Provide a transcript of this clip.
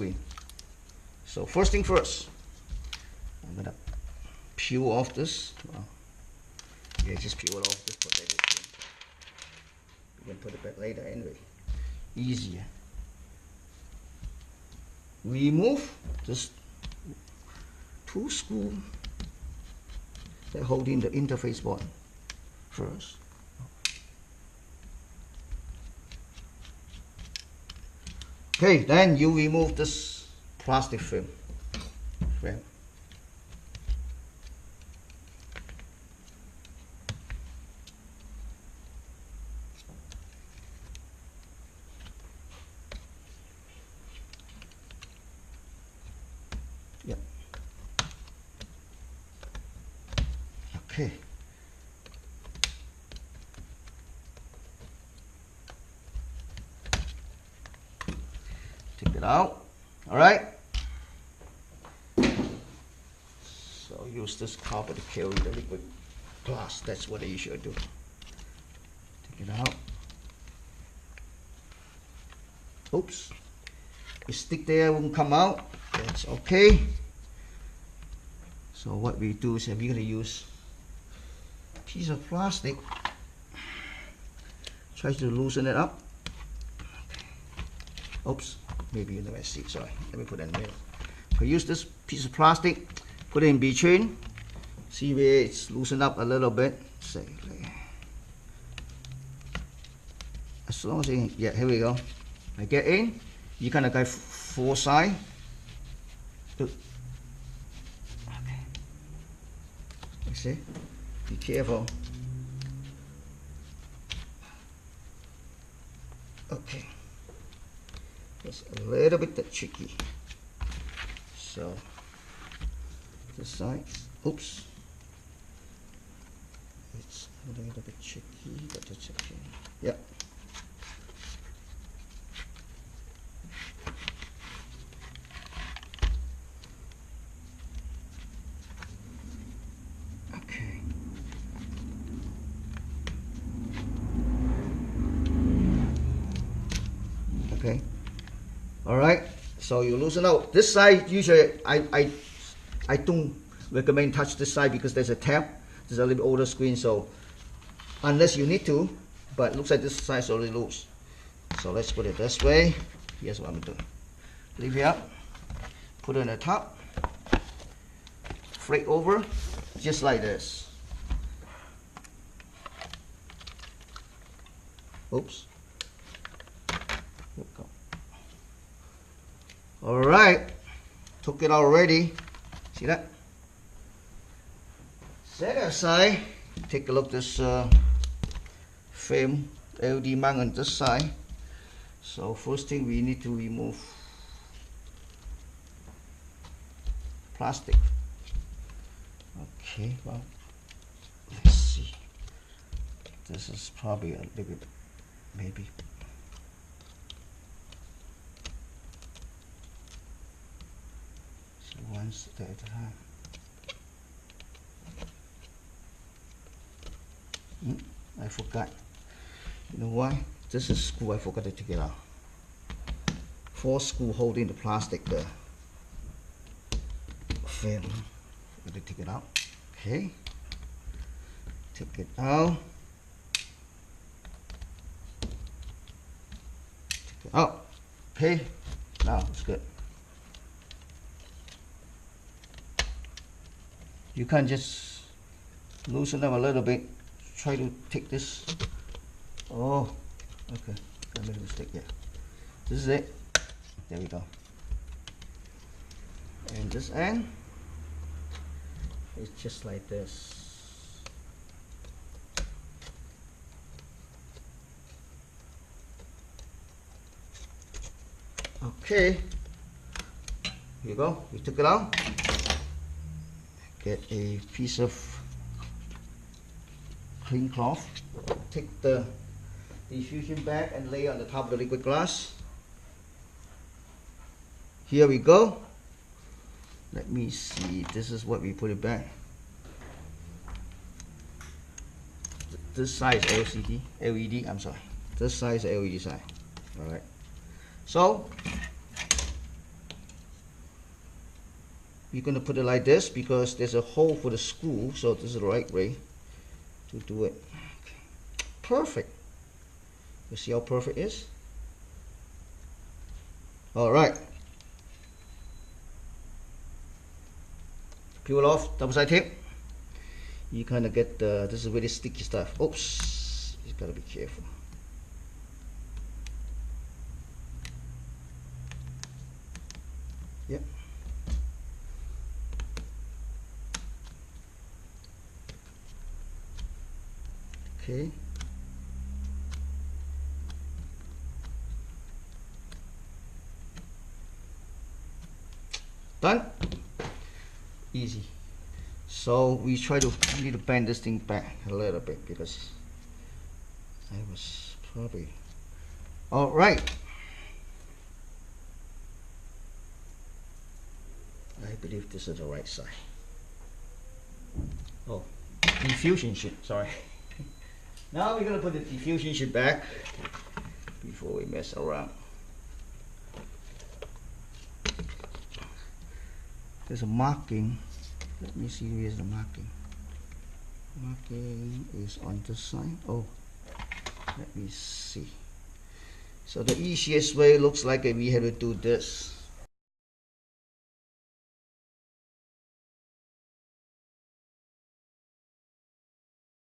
screen. So first thing first, I'm gonna peel off this. Well, yeah, just peel it off. Just put that in. You can put it back later anyway. Easier. Remove this 2 screws that holding the interface board first. Okay, then you remove this plastic film. Yeah. Okay. Take it out. All right. So use this copper to carry the liquid glass. That's what you should do. Take it out. Oops. The stick there won't come out. That's okay. So what we do is we're going to use a piece of plastic. Try to loosen it up. Oops. Maybe you never see. Sorry. Let me put it in the middle. So use this piece of plastic. Put it in between. See where it's loosened up a little bit. Say, as long as you, yeah, here we go. I get in. You kind of go 4 sides. Okay. You see? Be careful. Okay. It's a little bit tricky. So this side, oops, it's a little bit tricky, but it's okay. Yep. Okay. Okay. All right. So you loosen out this side. Usually, I don't recommend touch this side because there's a tab. There's a little bit older screen, so unless you need to, but it looks like this side is already loose. So let's put it this way. Here's what I'm doing. Leave it up. Put it on the top. Flip over, just like this. Oops. Here we go. All right. Took it already. See that? Set it aside. Take a look at this film LED mount on this side. So first thing we need to remove plastic. Okay, well, let's see. This is probably a little bit, maybe. So one step at a time. I forgot. You know why? This is screw I forgot to take it out. 4 screws holding the plastic there. Film. Got to take it out. Okay. Take it out. Take it out. Okay. Now it's good. You can just loosen them a little bit. Try to take this. Oh, okay. I made a mistake. Yeah. This is it. There we go. And this end is just like this. Okay. Here you go. We took it out. Get a piece of clean cloth. Take the diffusion bag and lay on the top of the liquid glass. Here we go. Let me see. This is what we put it back. This side is LED. I'm sorry. This side is LED side. All right. So we're going to put it like this because there's a hole for the screw, so this is the right way to do it. Perfect. You see how perfect it is? Alright. Peel off double side tape. You kind of get the, this is really sticky stuff. Oops, you gotta be careful. Yep. Okay. Done. Easy. So we need to bend this thing back a little bit because I was probably all right. I believe this is the right side. Oh, diffusion sheet. Sorry. Now we're gonna put the diffusion sheet back before we mess around. There's a marking. Let me see, where's the marking. Marking is on this side. Oh, let me see. So the easiest way looks like we have to do this.